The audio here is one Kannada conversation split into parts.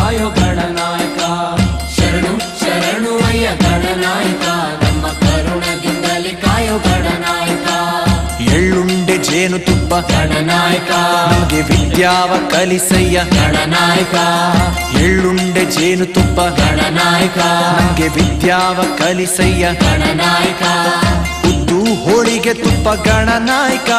ಕಾಯೋ ಗಣನಾಯಕ. ಶರಣು ಶರಣು ಅಯ್ಯ ಗಣನಾಯಕ, ನಮ್ಮ ಕರುಣದಿಂದಲೇ ಕಾಯೋ ಗಣನಾಯಕ. ಎಳ್ಳುಂಡೆ ಜೇನುತುಪ್ಪ ಗಣನಾಯಕ, ನಮಗೆ ವಿದ್ಯಾವ ಕಲಿಸಯ್ಯ ಗಣನಾಯಕ. ಎಳ್ಳುಂಡೆ ಜೇನುತುಪ್ಪ ಗಣನಾಯಕ, ನಮಗೆ ವಿದ್ಯಾವ ಕಲಿಸಯ್ಯ ಗಣನಾಯಕ. ಉದ್ದು ಹೋಳಿಗೆ ತುಪ್ಪ ಗಣನಾಯಕ,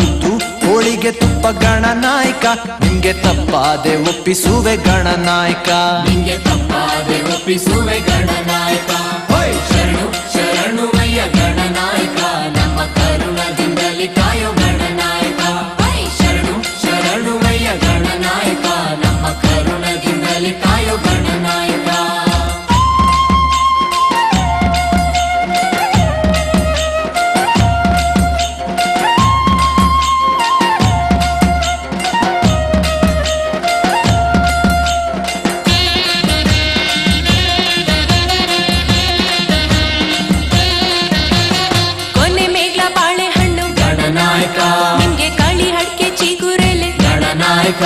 ಉದ್ದು ಹೋಳಿಗೆ ತುಪ್ಪ ಗಣನಾಯಕ. ನಿಂಗೆ ತಪ್ಪಾದೆ ಒಪ್ಪಿಸುವೆ ಗಣನಾಯಕ, ನಿಂಗೆ ತಪ್ಪಾದೆ ಒಪ್ಪಿಸುವೆ ಗಣನಾಯಕ. ಶರಣು ಶರಣು ಅಯ್ಯ ಗಣನಾಯಕ, ನಮ್ಮ ಕರುಣದಿಂದಲೇ ಕಾಯೋ ಗಣನಾಯಕ. ಶರಣು ಶರಣು ಅಯ್ಯ ಗಣನಾಯಕ, ನಮ್ಮ ಕರುಣದಿಂದಲೇ ಕಾಯೋ ಗಣನಾಯಕ. ನಿಮ್ಗೆ ಕಳಿ ಹಡ್ಕೆ ಚಿಗುರೆಲೆ ಗಣನಾಯಕ.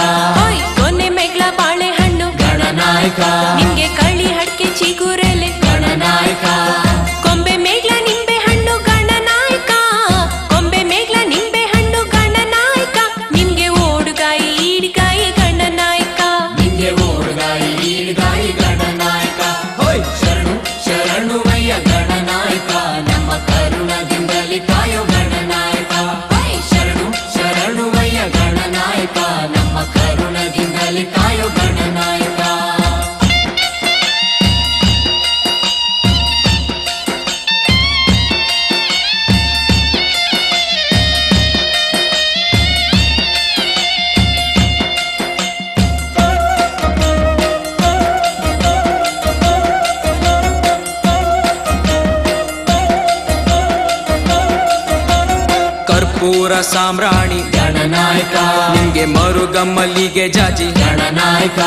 ಕೊನೆ ಮೇಗ್ಲ ಬಾಳೆಹಣ್ಣು ಗಣನಾಯಕ, ನಿಮ್ಗೆ ಕಳಿ ಹಡ್ಕೆ ಚಿಗುರೆಲೆ ಗಣನಾಯಕ. ಕೊಂಬೆ ಮೇಗ್ಲ ನಿಂಬೆ ಹಣ್ಣು ಗಣನಾಯಕ, ಕೊಂಬೆ ಮೇಗ್ಲ ನಿಂಬೆ ಹಣ್ಣು ಗಣನಾಯಕ. ನಿಮ್ಗೆ ಓಡುಗಾಯಿ ಈಡ್ಗಾಯಿ ಗಣನಾಯಕ, ನಿಂಗೆ ಓಡುಗಾಯಿ ಈಡ್ಗಾಯಿ ಗಣನಾಯಕ. ಶರಣು ಶರಣು ಅಯ್ಯ ಗಣನಾಯಕ, ನಮ್ಮ ಕರುಣದಿಂದಲೇ ಕಾಯೋ ಗಣನಾಯಕ. ಶರಣು ಶರಣು ಅಯ್ಯ ಗಣನಾಯಕ, ನಮ್ಮ ಕರುಣದಿಂದಲೇ ಕಾಯೋ ಗಣನಾಯಕ. ಕರ್ಪೂರ ಸಾಮ್ರಾಣಿ ಗಣನಾಯಕ, ನಿಂಗೆ ಮರುಗಮ್ಮಲ್ಲಿಗೆ ಜಾಜಿ ಗಣನಾಯಕ.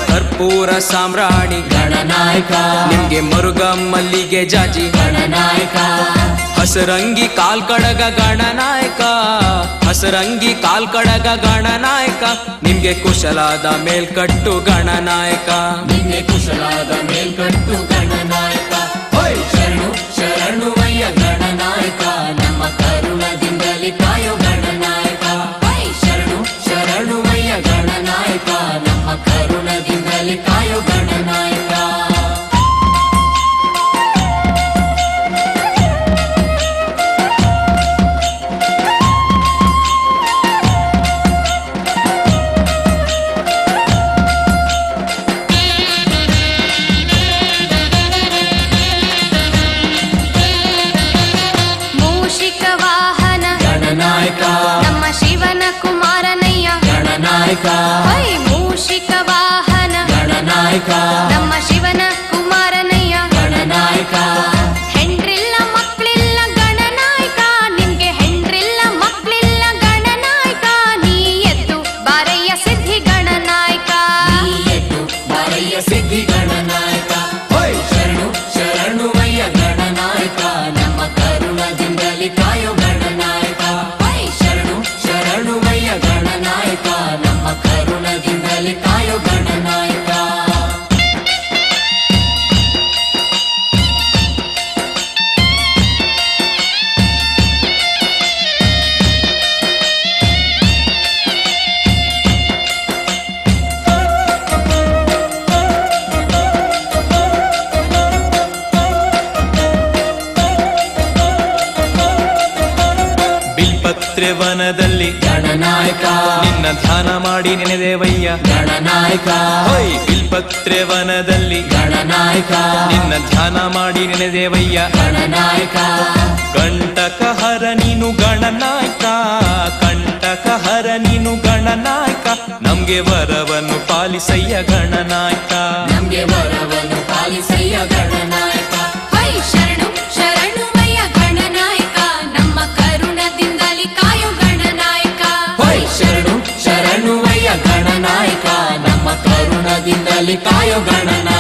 ಕರ್ಪೂರ ಸಾಮ್ರಾಣಿ ಗಣನಾಯಕ, ನಿಂಗೆ ಮರುಗಮ್ಮಲ್ಲಿಗೆ ಜಾಜಿ ಗಣನಾಯಕ. ಹಸರಂಗಿ ಕಾಲ್ಕಡಗ ಗಣನಾಯಕ, ಹಸರಂಗಿ ಕಾಲ್ಕಡಗ ಗಣನಾಯಕ. ನಿಮ್ಗೆ ಕುಶಲಾದ ಮೇಲ್ಕಟ್ಟು ಗಣನಾಯಕ, ನಿಂಗೆ ಕುಶಲಾದ ಮೇಲ್ಕಟ್ಟು ಗಣನಾಯಕ. ಶರಣು ಶರಣು ಅಯ್ಯ ಗಣನಾಯಕ, ನಮ್ಮ ಕರುಣದಿಂದಲೇ ಕಾಯೋ ಗಣನಾಯಕ. ಶರಣು ಶರಣು ಅಯ್ಯ ಗಣನಾಯಕ, ನಮ್ಮ ಕರುಣದಿಂದಲೇ ಕಾಯೋ ಗಣನಾಯಕ. ಮೂಷಿಕ ವಾಹನ ಗಣನಾಯಕ, ನಮ್ಮ ಶಿವನ ಕುಮಾರನಯ್ಯ ಗಣನಾಯಕ. ಮೂಷಿಕ ವಾಹನ ಗಣನಾಯಕ, ನಮ್ಮ ಶಿವನ ಕುಮಾರನಯ್ಯ ಗಣನಾಯಕ. ಹೆಂಡ್ರಿಲ್ಲ ಮಕ್ಳಿಲ್ಲ ಗಣನಾಯಕ, ನಿಮ್ಗೆ ಹೆಂಡ್ರಿಲ್ಲ ಮಕ್ಳಿಲ್ಲ ಗಣನಾಯಕ. ನೀ ಎದ್ದು ಬಾರಯ್ಯ ಸಿದ್ಧಿ ಗಣನಾಯಕ, ನೀ ಎದ್ದು ಬಾರಯ್ಯ ಸಿದ್ಧಿ ಗಣನಾಯಕ. ಶರಣು ಶರಣು ಅಯ್ಯ ಗಣನಾಯಕ, ನಮ್ಮ ಕರುಣದಿಂದಲೇ ಕಾಯೋ ಗಣನಾಯಕ. ಶರಣು ಶರಣು ಅಯ್ಯ ಗಣನಾಯಕ, ನಮ್ಮ ಕರುಣದಿಂದಲೇ ಕಾಯೋ ಗಣನಾಯಕ. ಬಿಲ್ಪತ್ರೆ ವನದಲ್ಲಿ ಗಣನಾಯಕ, ನಿನ್ನ ಧ್ಯಾನ ಮಾಡಿ ನೆನೆದೇವಯ್ಯ ಗಣನಾಯಕ. ಬಿಲ್ಪತ್ರೆ ವನದಲ್ಲಿ ಗಣನಾಯಕ, ನಿನ್ನ ಧ್ಯಾನ ಮಾಡಿ ನೆನೆದೇವಯ್ಯ ಗಣನಾಯಕ. ಕಂಟಕಹರ ನೀನು ಗಣನಾಯಕ, ಕಂಟಕಹರ ನೀನು ಗಣನಾಯಕ. ನಮ್ಗೆ ವರವನ್ನು ಪಾಲಿಸಯ್ಯ ಗಣನಾಯಕ, ನಮ್ಗೆ ವರವನ್ನು ಪಾಲಿಸಯ್ಯ ಗಣನಾಯಕ. ಶರಣು ಶರಣು ಅಯ್ಯ ಗಣನಾಯಕ, ನಮ್ಮ ಕರುಣದಿಂದಲೇ ಕಾಯೋ ಗಣನಾಯಕ. ಶರಣು ಶರಣು ಅಯ್ಯ ಗಣನಾಯಕ, ನಮ್ಮ ಕರುಣದಿಂದಲೇ ಕಾಯೋ ಗಣನಾಯಕ.